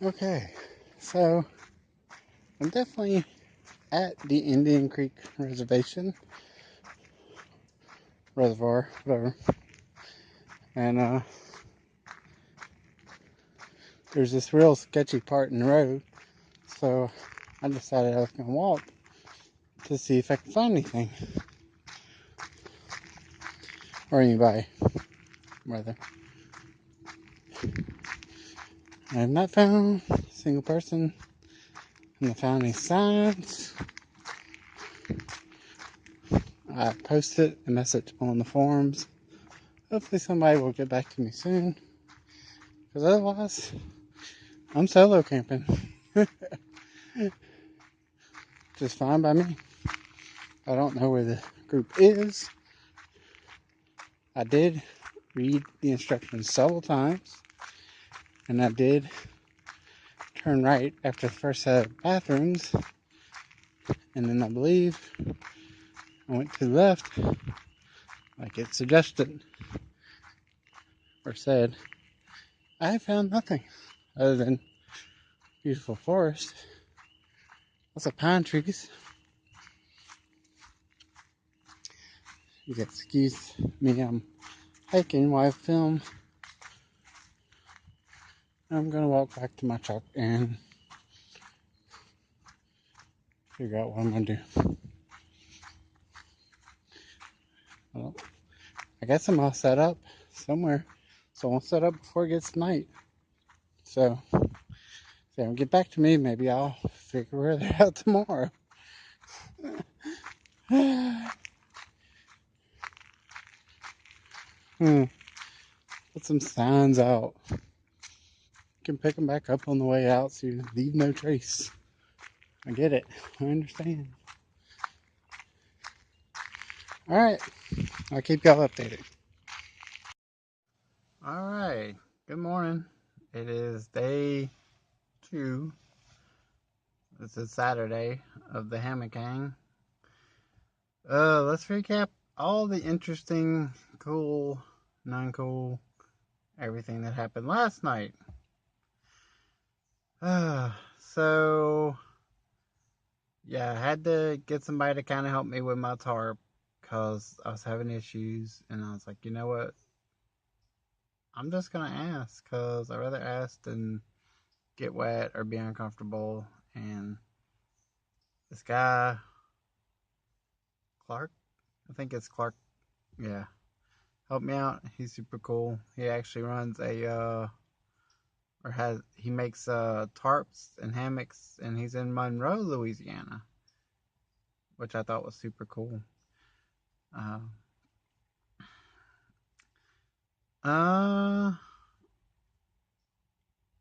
Okay, so I'm definitely at the Indian Creek Reservation, Reservoir, whatever, and there's this real sketchy part in the road, so I decided I was going to walk to see if I could find anything, or anybody, rather. I have not found a single person, and I found any signs. I posted a message on the forums. Hopefully somebody will get back to me soon, because otherwise, I'm solo camping. Just fine by me. I don't know where the group is. I did read the instructions several times, and I did turn right after the first set of bathrooms, and then I believe I went to the left, like it suggested or said. I found nothing other than beautiful forest, lots of pine trees. You can excuse me, I'm hiking while I film. I'm gonna walk back to my truck and figure out what I'm gonna do. Well, I guess I'm all set up somewhere, so I'll set up before it gets night. So if they don't get back to me, maybe I'll figure where they're at tomorrow. Put some signs out. You can pick them back up on the way out so you leave no trace. I get it. I understand. Alright, I'll keep y'all updated. Alright, good morning. It is day 2. This is Saturday of the Hammock Hang. Let's recap all the interesting, cool, non-cool, everything that happened last night. So, yeah, I had to get somebody to kind of help me with my tarp because I was having issues, and I was like, you know what? I'm just gonna ask because I'd rather ask than get wet or be uncomfortable. And this guy, Clark, I think it's Clark, yeah, helped me out. He's super cool. He actually runs he makes tarps and hammocks, and he's in Monroe, Louisiana, which I thought was super cool. Uh, uh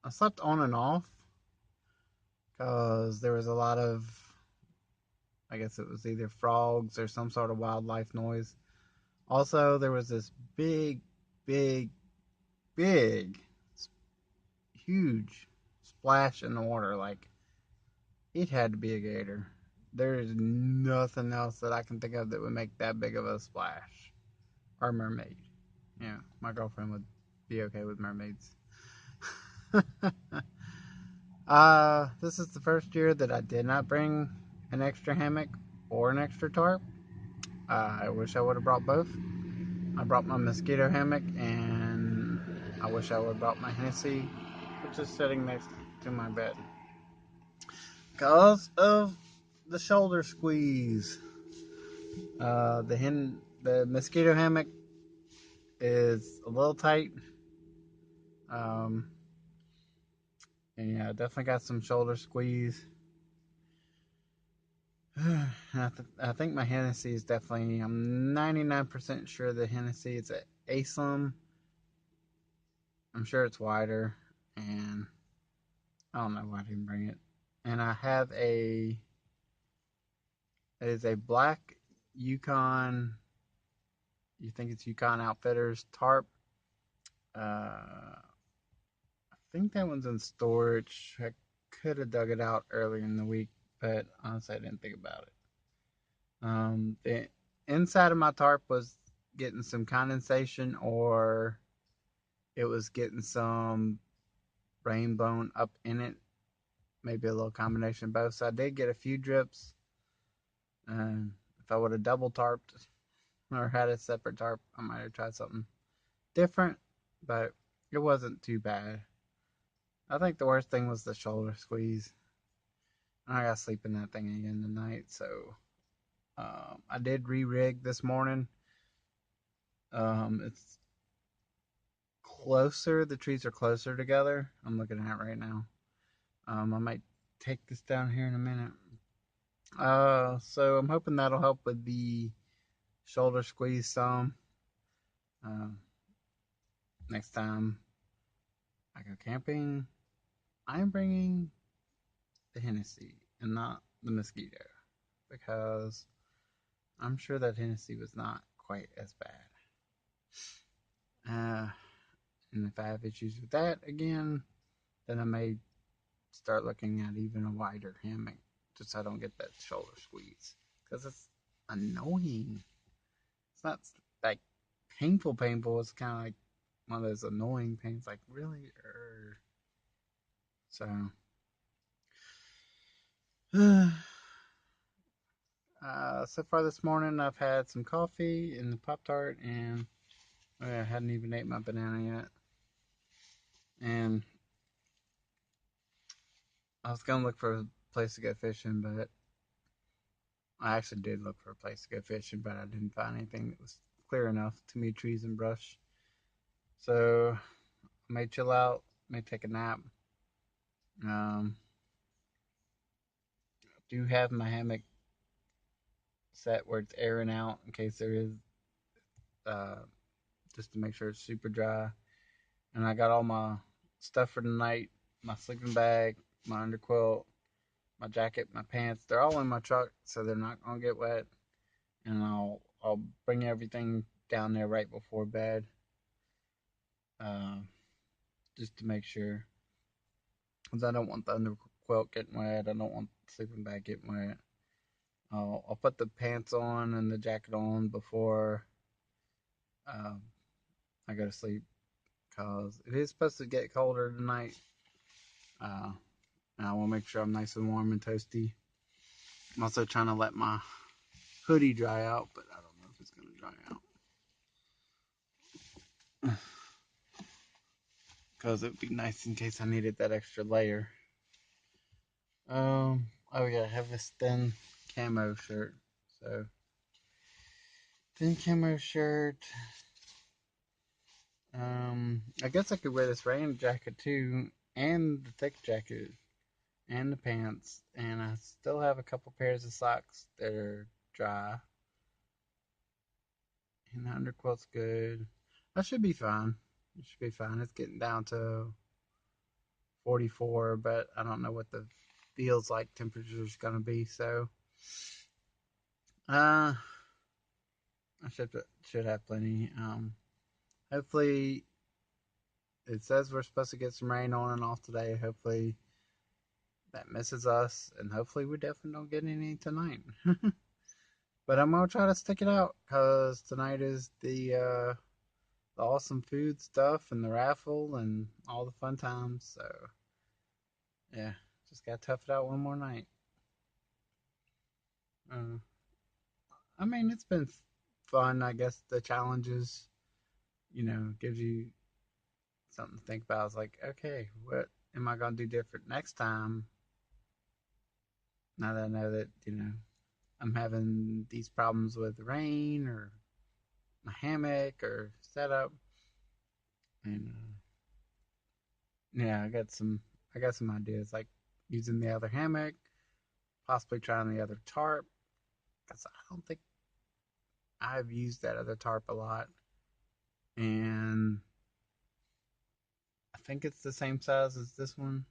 I slept on and off because there was a lot of, I guess it was either frogs or some sort of wildlife noise. Also, there was this big, big, big, huge splash in the water. Like, it had to be a gator. There is nothing else that I can think of that would make that big of a splash. Or mermaid. Yeah, my girlfriend would be okay with mermaids. This is the first year that I did not bring an extra hammock or an extra tarp. I wish I would have brought both. I brought my mosquito hammock, and I wish I would have brought my Hennessy, which is sitting next to my bed. Because of the shoulder squeeze. The mosquito hammock is a little tight. Um, and yeah, definitely got some shoulder squeeze. I think my Hennessy is definitely, I'm 99% sure the Hennessy is an Aslam. I'm sure it's wider, and I don't know why I didn't bring it. And I have it is a black Yukon, you think it's Yukon Outfitters tarp. I think that one's in storage. I could have dug it out earlier in the week, but honestly, I didn't think about it. The inside of my tarp was getting some condensation, or it was getting some rain blown up in it. Maybe a little combination of both. So I did get a few drips. If I would have double tarped or had a separate tarp, I might have tried something different, but it wasn't too bad. I think the worst thing was the shoulder squeeze. I got to sleep in that thing again tonight, so I did re-rig this morning. It's closer. The trees are closer together. I'm looking at it right now. I might take this down here in a minute. So I'm hoping that'll help with the shoulder squeeze some. Next time I go camping, I'm bringing the Hennessy and not the mosquito, because I'm sure that Hennessy was not quite as bad. And if I have issues with that again, then I may start looking at even a wider hammock, just so I don't get that shoulder squeeze, because it's annoying. It's not like painful. It's kind of like one of those annoying pains, like really. So, so far this morning, I've had some coffee and the Pop Tart, and I hadn't even ate my banana yet. And I was gonna look for a place to go fishing, but I actually did look for a place to go fishing, but I didn't find anything that was clear enough to me, trees and brush. So I may chill out, may take a nap. Do have my hammock set where it's airing out in case there is, uh, just to make sure it's super dry. And I got all my stuff for the night, my sleeping bag, my underquilt, my jacket, my pants. They're all in my truck, so they're not gonna get wet. And I'll bring everything down there right before bed, uh, just to make sure, because I don't want the underquilt getting wet. I don't want the sleeping bag getting wet. I'll put the pants on and the jacket on before um, I go to sleep, because it is supposed to get colder tonight. Uh, and I want to make sure I'm nice and warm and toasty. I'm also trying to let my hoodie dry out, but I don't know if it's going to dry out, because it would be nice in case I needed that extra layer. Oh yeah, I have this thin camo shirt. So thin camo shirt. I guess I could wear this rain jacket too, and the thick jacket, and the pants, and I still have a couple pairs of socks that are dry. And the underquilt's good. I should be fine. It should be fine. It's getting down to 44, but I don't know what the feels like temperature is gonna be. So, uh, I should have plenty. Hopefully, it says we're supposed to get some rain on and off today. Hopefully, that misses us, and hopefully, we definitely don't get any tonight. But I'm gonna try to stick it out, because tonight is the awesome food stuff and the raffle and all the fun times. So yeah, just gotta tough it out one more night. Uh, I mean, it's been fun. I guess the challenges, gives you something to think about. It's like, okay, what am I gonna do different next time? Now that I know that I'm having these problems with rain or my hammock or setup, and yeah, I got some ideas, like using the other hammock, possibly trying the other tarp, because I don't think I've used that other tarp a lot, and I think it's the same size as this one.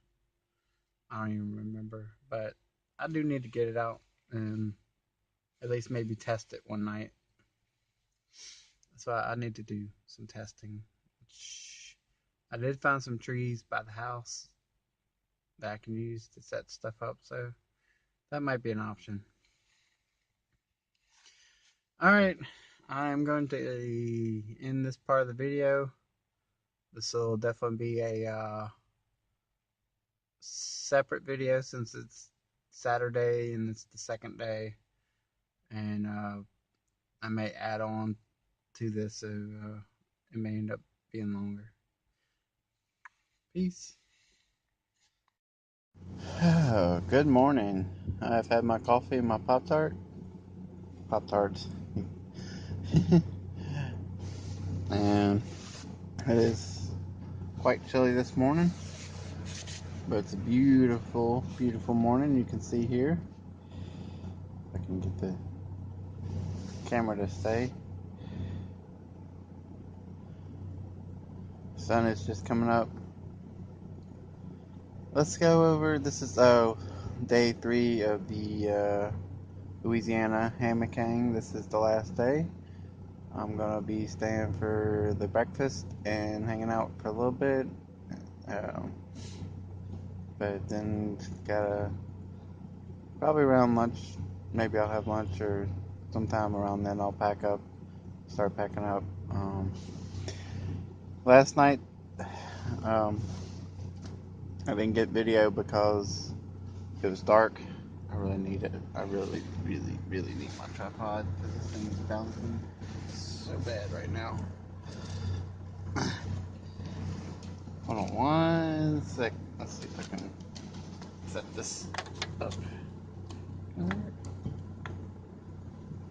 I don't even remember, but I do need to get it out and at least maybe test it one night. So I need to do some testing. I did find some trees by the house that I can use to set stuff up, so that might be an option. Alright, I'm going to end this part of the video. This will definitely be a separate video since it's Saturday and it's the second day, and I may add on to this, so it may end up being longer. Peace. Oh, good morning. I've had my coffee and my Pop-Tarts. And it is quite chilly this morning, but it's a beautiful, beautiful morning. You can see here. If I can get the camera to stay. The sun is just coming up. Let's go over, this is day 3 of the Louisiana Hammock. This is the last day. I'm gonna be staying for the breakfast and hanging out for a little bit, but then gotta probably around lunch. Maybe I'll have lunch, or sometime around then I'll start packing up. Last night I didn't get video because it was dark. I really need it. I really, really, really need my tripod because this thing is bouncing so bad right now. Hold on one sec. Let's see if I can set this up.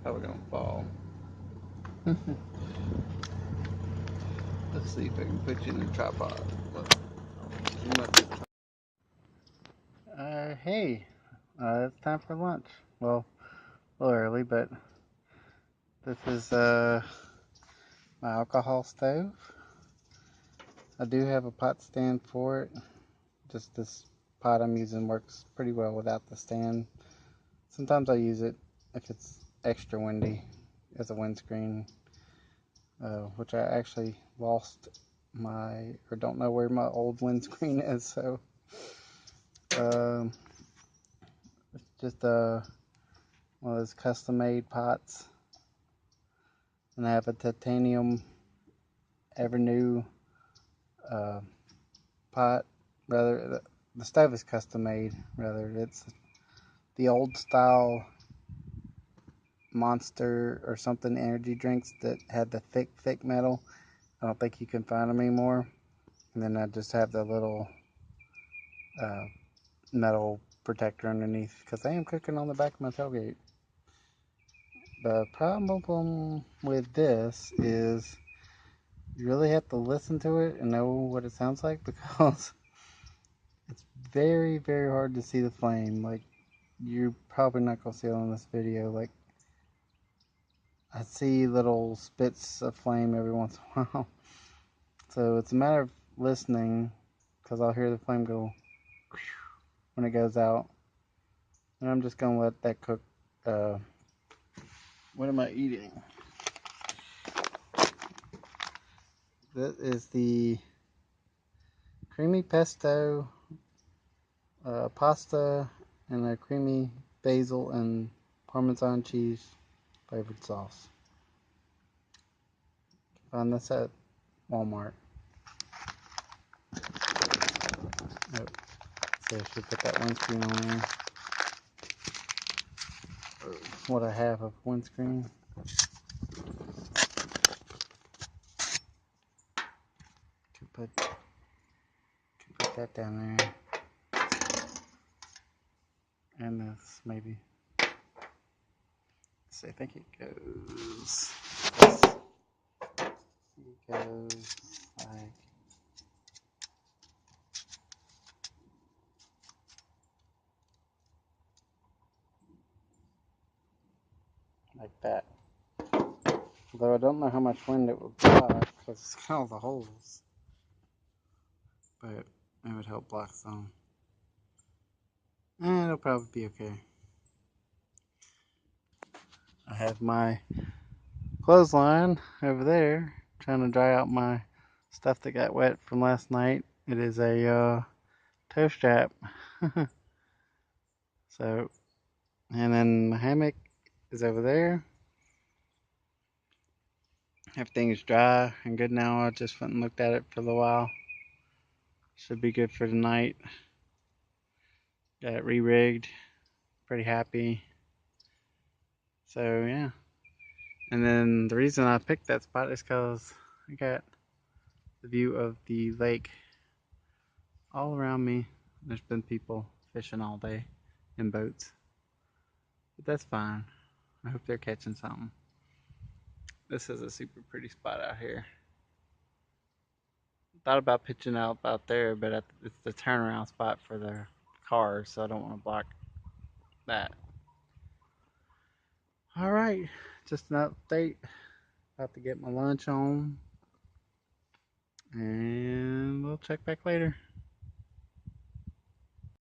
Probably gonna fall. Let's see if I can put you in the tripod. Hey, it's time for lunch. Well, a little early, but this is my alcohol stove. I do have a pot stand for it. Just this pot I'm using works pretty well without the stand. Sometimes I use it if it's extra windy as a windscreen, which I actually lost or don't know where my old windscreen is, so it's just one of those custom made pots, and I have a titanium ever new pot. Rather, the stove is custom made. Rather, it's the old style Monster or something energy drinks that had the thick metal. I don't think you can find them anymore. And then I just have the little metal protector underneath because I am cooking on the back of my tailgate. The problem with this is you really have to listen to it and know what it sounds like, because it's very, very hard to see the flame. Like, you're probably not going to see it on this video. Like, I see little spits of flame every once in a while. So it's a matter of listening, because I'll hear the flame go when it goes out. And I'm just going to let that cook. What am I eating? That is the creamy pesto pasta and a creamy basil and Parmesan cheese flavored sauce. Found this at Walmart. Oh, so I should put that windscreen on there. What I have of windscreen. Could put that down there. And this maybe. So I think it goes. It goes like that. Though I don't know how much wind it would block because it's got all the holes. But it would help block some. And it'll probably be okay. I have my clothesline over there trying to dry out my stuff that got wet from last night. It is a toe strap. So, and then my hammock is over there. Everything is dry and good now. I just went and looked at it for a little while. Should be good for tonight. Got it re-rigged. Pretty happy. So yeah. And then the reason I picked that spot is because I got the view of the lake all around me. There's been people fishing all day in boats. But that's fine. I hope they're catching something. This is a super pretty spot out here. Thought about pitching out there, but it's the turnaround spot for the cars, so I don't want to block that. All right, just an update. About to get my lunch on, and we'll check back later.